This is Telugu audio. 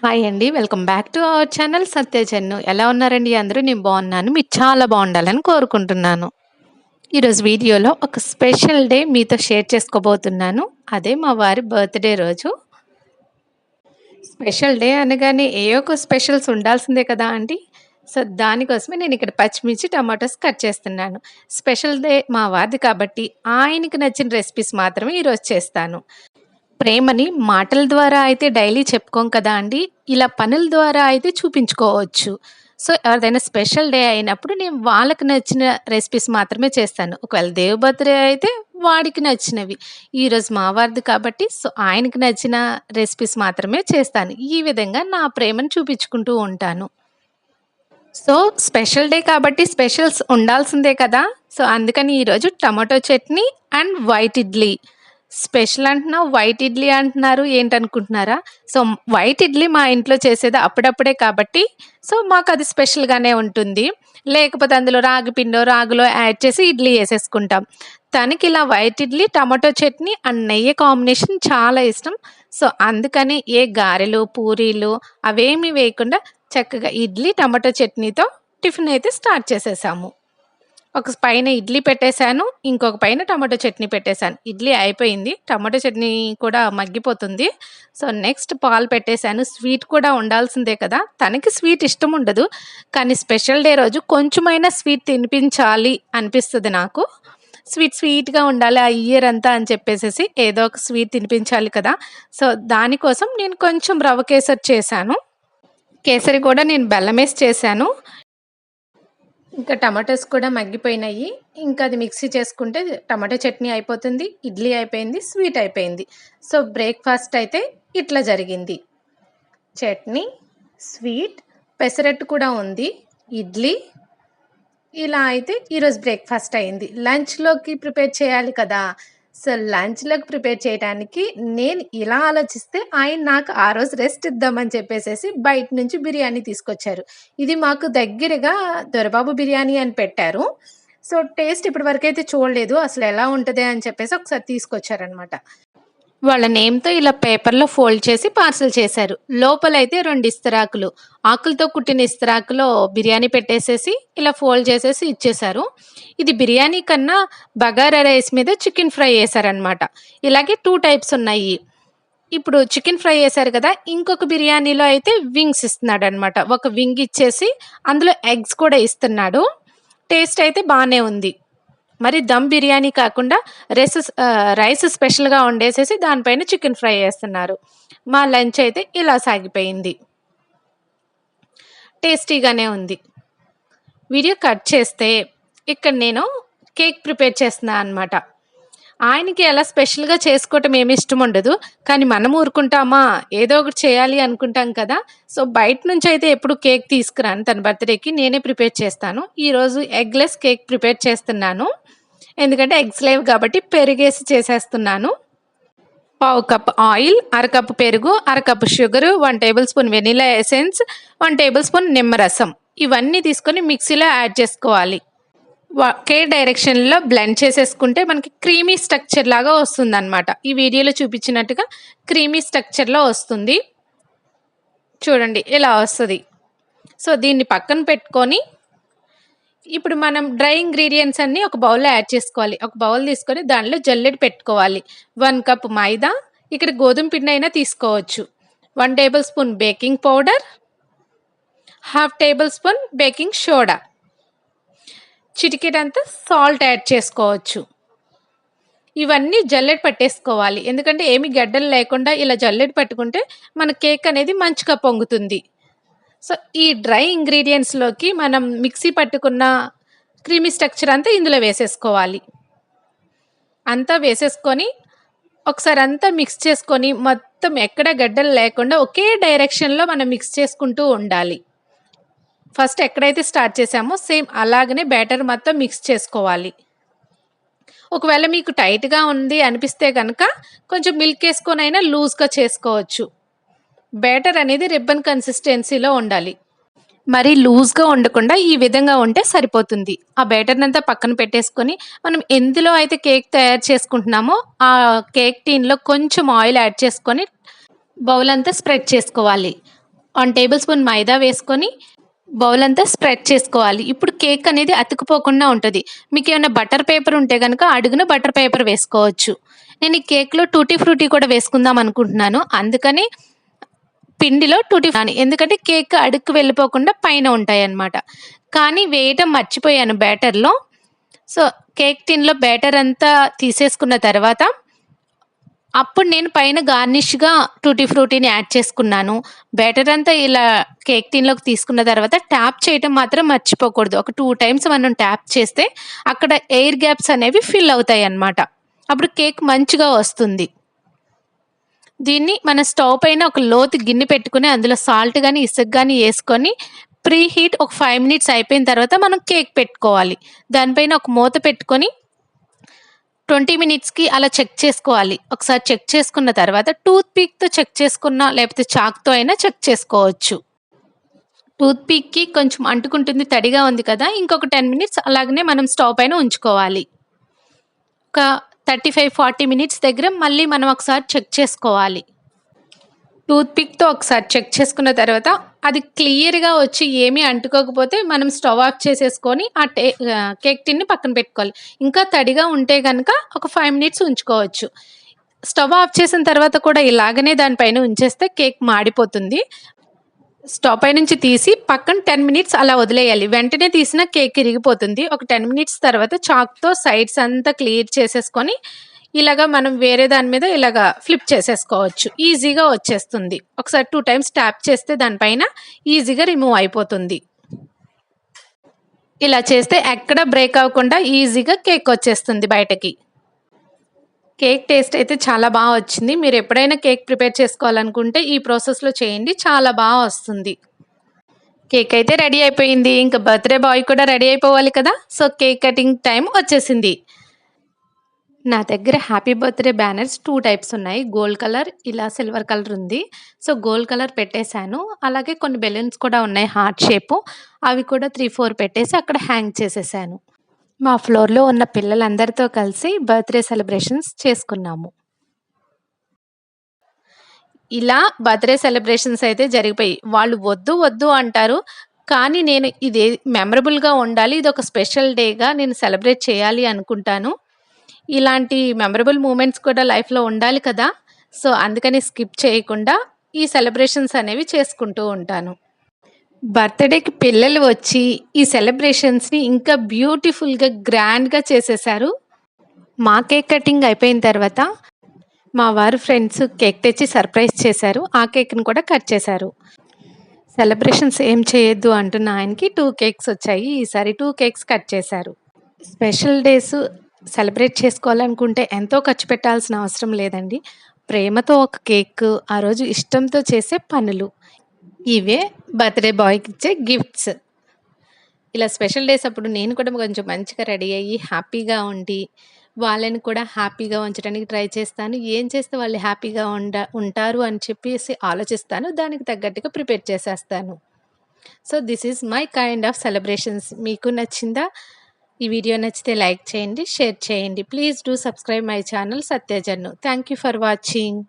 హాయ్ అండి. Welcome back to our channel Satyajannu. ఎలా ఉన్నారండి అందరూ? నేను బాగున్నాను. మీరు చాలా బాగుండాలని కోరుకుంటున్నాను. ఈరోజు వీడియోలో ఒక స్పెషల్ డే మీతో షేర్ చేసుకోబోతున్నాను. అదే మా వారి బర్త్‌డే రోజు. స్పెషల్ డే అనగానే ఏయో ఒక స్పెషల్స్ ఉండాల్సిందే కదా అండి. సో, దానికోసమే నేనిక్కడ పచ్చిమిర్చి, టమాటోస్ కట్ చేస్తున్నాను. స్పెషల్ డే మా వారిది కాబట్టి ఆయనకి నచ్చిన రెసిపీస్ మాత్రమే ఈరోజు చేస్తాను. ప్రేమని మాటల ద్వారా అయితే డైలీ చెప్పుకోం కదా అండి. ఇలా పనుల ద్వారా అయితే చూపించుకోవచ్చు. సో, ఎవరిదైనా స్పెషల్ డే అయినప్పుడు నేను వాళ్ళకి నచ్చిన రెసిపీస్ మాత్రమే చేస్తాను. ఒకవేళ దేవ్ బర్త్‌డే అయితే వాడికి నచ్చినవి. ఈరోజు మా వారిది కాబట్టి సో, ఆయనకి నచ్చిన రెసిపీస్ మాత్రమే చేస్తాను. ఈ విధంగా నా ప్రేమను చూపించుకుంటూ ఉంటాను. సో, స్పెషల్ డే కాబట్టి స్పెషల్స్ ఉండాల్సిందే కదా! సో, అందుకని ఈరోజు tomato chutney and white idli. Special అంటున్నావు, వైట్ ఇడ్లీ అంటున్నారు ఏంటనుకుంటున్నారా? సో, వైట్ ఇడ్లీ మా ఇంట్లో చేసేది అప్పుడప్పుడే కాబట్టి, సో, మాకది స్పెషల్‌గానే ఉంటుంది. లేకపోతే అందులో రాగి పిండో, రాగులో యాడ్ చేసి ఇడ్లీ ఏసేసుకుంటాం. తనకిలా white idli, tomato chutney and నెయ్యి కాంబినేషన్ చాలా ఇష్టం. సో, అందుకని ఏ గారెలు, పూరీలు అవేమీ వేయకుండా చక్కగా ఇడ్లీ, టమాటో చట్నీతో టిఫిన్ అయితే స్టార్ట్ చేసేసాము. ఒక పైన ఇడ్లీ పెట్టేసాను. ఇంకొక పైన టమాటో చట్నీ పెట్టేసాను. ఇడ్లీ అయిపోయింది. టమాటో చట్నీ కూడా మగ్గిపోతుంది. సో, నెక్స్ట్ పాలు పెట్టేసాను. స్వీట్ కూడా ఉండాల్సిందే కదా! తనకి స్వీట్ ఇష్టం ఉండదు. కానీ స్పెషల్ డే రోజు కొంచెమైనా స్వీట్ తినిపించాలి అనిపిస్తది నాకు. స్వీట్‌గా ఉండాలి ఆ ఇయర్ అంతా అని చెప్పేసేసి ఏదో ఒక స్వీట్ తినిపించాలి కదా! సో, దానికోసం నేను కొంచెం రవ్వ కేసరి చేశాను. కేసరి కూడా నేను బెల్లమేసి చేశాను. ఇంకా టమాటోస్ కూడా మగ్గిపోయినాయి. ఇంకా అది మిక్సీ చేసుకుంటే టమాటో చట్నీ అయిపోతుంది. ఇడ్లీ అయిపోయింది. స్వీట్ అయిపోయింది. సో, బ్రేక్‌ఫాస్ట్ అయితే ఇట్లా జరిగింది. చట్నీ, స్వీట్, పెసరట్టు కూడా ఉంది. ఇడ్లీ ఇలా అయితే ఈరోజు బ్రేక్‌ఫాస్ట్ అయింది. లంచ్‌లోకి ప్రిపేర్ చేయాలి కదా! సో, లంచ్‌లోకి ప్రిపేర్ చేయటానికి నేను ఇలా ఆలోచిస్తే ఆయన నాకు ఆ రోజు రెస్ట్ ఇద్దామని చెప్పేసేసి బయట నుంచి బిర్యానీ తీసుకొచ్చారు. ఇది మాకు దగ్గరగా దొరబాబు బిర్యానీ అని పెట్టారు. సో, టేస్ట్ ఇప్పటి వరకైతే చూడలేదు. అసలెలా ఉంటది అని చెప్పేసి ఒకసారి తీసుకొచ్చారనమాట. వాళ్ళ నేమ్‌తో ఇలా పేపర్‌లో ఫోల్డ్ చేసి పార్సెల్ చేశారు. లోపలైతే 2 ఇస్తరాకులు. ఆకులతో కుట్టిన ఇస్తరాకులో బిర్యానీ పెట్టేసేసి, ఇలా ఫోల్డ్ చేసేసి ఇచ్చేశారు. ఇది బిర్యానీ కన్నా బగారా రైస్ మీద చికెన్ ఫ్రై ఏశారనమాట. ఇలాగే 2 టైప్స్ ఉన్నాయి. ఇప్పుడు చికెన్ ఫ్రై ఏశారు కదా! ఇంకొక బిర్యానీలో అయితే వింగ్స్ ఇస్తున్నాడనమాట. ఒక వింగ్ ఇచ్చేసి అందులో ఎగ్స్ కూడా ఇస్తున్నాడు. టేస్ట్ అయితే బానే ఉంది. మరి దమ్ బిర్యానీ కాకుండా రైస్ స్పెషల్‌గా వండేసేసి దానిపైన చికెన్ ఫ్రై ఏస్తున్నారు. మా లంచ్ అయితే ఇలా సాగిపోయింది. టేస్టీగానే ఉంది. వీడియో కట్ చేస్తే ఇక్కడ నేను కేక్ ప్రిపేర్ చేస్తున్నా అనమాట. ఆయనకి అలా స్పెషల్‌గా చేసుకోవటం ఏమి ఇష్టముండదు. కానీ మనం ఊరుకుంటామా? ఏదో ఒకటి చేయాలి అనుకుంటాం కదా! సో, బయట నుంచయితే ఎప్పుడు కేక్ తీసుకురాను తన బర్త్‌డేకి. నేనే ప్రిపేర్ చేస్తాను. ఈరోజు ఎగ్‌లెస్ కేక్ ప్రిపేర్ చేస్తున్నాను. ఎందుకంటే ఎగ్స్ లేవు కాబట్టి పెరుగేసి చేసేస్తున్నాను. పావు కప్ ఆయిల్, అరకప్పు పెరుగు, అరకప్పు sugar, 1 table spoon vanilla essence, 1 table spoon నిమ్మరసం. ఇవన్నీ తీసుకొని మిక్సీలో యాడ్ చేసుకోవాలి. ఒకే డైరెక్షన్‌లో బ్లెండ్ చేసేసుకుంటే మనకి క్రీమీ స్ట్రక్చర్ లాగా వస్తుందనమాట. ఈ వీడియోలో చూపించినట్టుగా క్రీమీ స్ట్రక్చర్‌లో వస్తుంది. చూడండి ఇలా వస్తది. సో, దీన్ని పక్కన పెట్టుకొని ఇప్పుడు మనం డ్రై ఇంగ్రీడియెంట్స్ అన్నీ ఒక బౌల్‌లో యాడ్ చేసుకోవాలి. ఒక బౌల్ తీసుకొని దానిలో జల్లెడ పెట్టుకోవాలి. 1 కప్ మైదా, ఇక్కడ గోధుమ పిండి అయినా తీసుకోవచ్చు. 1 tablespoon baking powder, half tablespoon baking soda, చిటికెడంత సాల్ట్ యాడ్ చేసుకోవచ్చు. ఇవన్నీ జల్లెడ పట్టేసుకోవాలి. ఎందుకంటే ఏమి గడ్డలు లేకుండా ఇలా జల్లెడ పట్టుకుంటే మన కేక్ అనేది మంచిగా పొంగుతుంది. సో, ఈ డ్రై ఇంగ్రీడియెంట్స్‌లోకి మనం మిక్సీ పట్టుకున్న క్రీమీ స్ట్రక్చర్ అంతా ఇందులో వేసేసుకోవాలి. అంతా వేసేసుకొని ఒకసారి అంతా మిక్స్ చేసుకొని మొత్తం ఎక్కడ గడ్డలు లేకుండా ఒకే డైరెక్షన్‌లో మనం మిక్స్ చేసుకుంటూ ఉండాలి. ఫస్ట్ ఎక్కడైతే స్టార్ట్ చేసామో సేమ్ అలాగనే బ్యాటర్ మొత్తం మిక్స్ చేసుకోవాలి. ఒకవేళ మీకు టైట్‌గా ఉంది అనిపిస్తే గనక కొంచెం మిల్క్ ఏసుకొనైనా లూజ్‌గా చేసుకోవచ్చు. బ్యాటర్ అనేది రిబ్బన్ కన్సిస్టెన్సీలో ఉండాలి. మరీ లూజ్‌గా ఉండకుండా ఈ విధంగా ఉంటే సరిపోతుంది. ఆ బ్యాటర్‌నంతా పక్కన పెట్టేసుకొని, మనం ఎందులో అయితే కేక్ తయారు చేసుకుంటున్నామో, ఆ కేక్ టిన్‌లో కొంచెం ఆయిల్ యాడ్ చేసుకొని, బౌల్ అంతా స్ప్రెడ్ చేసుకోవాలి. 1 టేబుల్ స్పూన్ మైదా వేసుకొని బౌల్ అంతా స్ప్రెడ్ చేసుకోవాలి. ఇప్పుడు కేక్ అనేది అతుక్కుపోకుండా ఉంటది. మీకేమైనా బటర్ పేపర్ ఉంటే గనక అడుగున బటర్ పేపర్ వేసుకోవచ్చు. నేను ఈ కేక్‌లో టూటీ ఫ్రూటీ కూడా వేసుకుందాం అనుకుంటున్నాను. అందుకని పిండిలో ఎందుకంటే కేక్ అడుక్కి వెళ్ళిపోకుండా పైన ఉంటాయన్నమాట. కానీ వేయటం మర్చిపోయాను బ్యాటర్‌లో. సో, కేక్ టిన్‌లో బ్యాటర్ అంతా తీసేసుకున్న తర్వాత అప్పుడు నేను పైన గార్నిష్‌గా టూటీ ఫ్రూటీని యాడ్ చేసుకున్నాను. బ్యాటర్ అంతా ఇలా కేక్ టిన్‌లోకి తీసుకున్న తర్వాత ట్యాప్ చేయటం మాత్రం మర్చిపోకూడదు. ఒక 2 టైమ్స్ మనం ట్యాప్ చేస్తే అక్కడ ఎయిర్ గ్యాప్స్ అనేవి ఫిల్ అవుతాయన్నమాట. అప్పుడు కేక్ మంచిగా వస్తుంది. దీన్ని మన స్టవ్ పైన ఒక లోతు గిన్నె పెట్టుకొని అందులో సాల్ట్ గాని, ఇసక గాని యేసుకొని ప్రీ హీట్ ఒక 5 మినిట్స్ అయిపోయిన తర్వాత మనం కేక్ పెట్టుకోవాలి. దానిపైన ఒక మూత పెట్టుకొని 20 మినిట్స్‌కి అలా చెక్ చేసుకోవాలి. ఒకసారి చెక్ చేసుకున్న తర్వాత టూత్ పిక్‌తో చెక్ చేసుకున్నా లేకపోతే చాక్‌తో అయినా చెక్ చేసుకోవచ్చు. టూత్ పిక్‌కి కొంచెం అంటుకుంటుంది, తడిగా ఉంది కదా! ఇంకొక 10 మినిట్స్ అలాగనే మనం స్టవ్ పైన ఉంచుకోవాలి. ఒక 35, 40 మినిట్స్ దగ్గర మళ్ళీ మనం ఒకసారి చెక్ చేసుకోవాలి. టూత్ పిక్‌తో ఒకసారి చెక్ చేసుకున్న తర్వాత అది క్లియర్‌గా వచ్చి ఏమీ అంటుకోకపోతే మనం స్టవ్ ఆఫ్ చేసేసుకొని కేక్ టిన్‌ని పక్కన పెట్టుకోవాలి. ఇంకా తడిగా ఉంటే గనక ఒక 5 మినిట్స్ ఉంచుకోవచ్చు. స్టవ్ ఆఫ్ చేసిన తర్వాత కూడా ఇలాగనే దానిపైన ఉంచేస్తే కేక్ మాడిపోతుంది. స్టవ్ పై నుంచి తీసి పక్కన 10 మినిట్స్ అలా వదిలేయాలి. వెంటనే తీసినా కేక్ ఇరిగిపోతుంది. ఒక 10 మినిట్స్ తర్వాత చాక్‌తో సైడ్స్ అంతా క్లియర్ చేసేసుకొని ఇలాగ మనం వేరే దాని మీద ఇలాగ ఫ్లిప్ చేసేసుకోవచ్చు. ఈజీగా వచ్చేస్తుంది. ఒకసారి 2 టైమ్స్ ట్యాప్ చేస్తే దానిపైన ఈజీగా రిమూవ్ అయిపోతుంది. ఇలా చేస్తే ఎక్కడ బ్రేక్ అవ్వకుండా ఈజీగా కేక్ వచ్చేస్తుంది బయటకి. కేక్ టేస్ట్ అయితే చాలా వచ్చింది. మీరు ఎప్పుడైనా కేక్ ప్రిపేర్ చేసుకోవాలనుకుంటే ఈ ప్రాసెస్‌లో చేయండి. చాలా వస్తుంది. కేక్ అయితే రెడీ అయిపోయింది. ఇంక బర్త్‌డే బాయ్ కూడా రెడీ అయిపోవాలి కదా! సో, కేక్ కటింగ్ టైమ్ వచ్చేసింది. నా దగ్గర హ్యాపీ బర్త్‌డే బ్యానర్స్ 2 టైప్స్ ఉన్నాయి. గోల్డ్ కలర్, ఇలా సిల్వర్ కలర్ ఉంది. సో, గోల్డ్ కలర్ పెట్టేశాను. అలాగే కొన్ని బెలూన్స్ కూడా ఉన్నాయి హార్ట్ షేపు. అవి కూడా 3, 4 పెట్టేసి అక్కడ హ్యాంగ్ చేసేశాను. మా ఫ్లోర్‌లో ఉన్న పిల్లలందరితో కలిసి బర్త్‌డే సెలబ్రేషన్స్ చేసుకున్నాము. ఇలా బర్త్‌డే సెలబ్రేషన్స్ అయితే జరిగిపోయాయి. వాళ్ళు వద్దు, వద్దు అంటారు. కానీ నేను ఇది మెమరబుల్‌గా ఉండాలి. ఇదొక స్పెషల్ డేగా నేను సెలబ్రేట్ చేయాలి అనుకుంటాను. ఇలాంటి మెమరబుల్ మూమెంట్స్ కూడా లైఫ్‌లో ఉండాలి కదా! సో, అందుకని స్కిప్ చేయకుండా ఈ సెలబ్రేషన్స్ అనేవి చేసుకుంటూ ఉంటాను. బర్త్‌డేకి పిల్లలు వచ్చి ఈ సెలబ్రేషన్స్‌ని ఇంకా బ్యూటిఫుల్‌గా, గ్రాండ్‌గా చేసేశారు. మా కేక్ కటింగ్ అయిపోయిన తర్వాత మా వారు ఫ్రెండ్స్ కేక్ తెచ్చి సర్ప్రైజ్ చేశారు. ఆ కేక్‌ని కూడా కట్ చేశారు. సెలబ్రేషన్స్ ఏం చేయొద్దు అంటున్న ఆయనకి 2 కేక్స్ వచ్చాయి. ఈసారి 2 కేక్స్ కట్ చేశారు. స్పెషల్ డేస్ సెలబ్రేట్ చేసుకోవాలనుకుంటే ఎంతో ఖర్చు పెట్టాల్సిన అవసరం లేదండి. ప్రేమతో ఒక కేక్, ఆ రోజు ఇష్టంతో చేసే పనులు. ఇవే బర్త్‌డే బాయ్‌కి ఇచ్చే గిఫ్ట్స్. ఇలా స్పెషల్ డేస్ అప్పుడు నేను కూడా కొంచెం మంచిగా రెడీ అయ్యి, హ్యాపీగా ఉండి, వాళ్ళని కూడా హ్యాపీగా ఉంచడానికి ట్రై చేస్తాను. ఏం చేస్తే వాళ్ళు హ్యాపీగా ఉంటారు అని చెప్పేసి ఆలోచిస్తాను. దానికి తగ్గట్టుగా ప్రిపేర్ చేసేస్తాను. So, this is my kind of celebrations. మీకు నచ్చిందా? ఈ వీడియో నచ్చితే లైక్ చేయండి, షేర్ చేయండి. Please do subscribe my channel Satyajannu. Thank you for watching.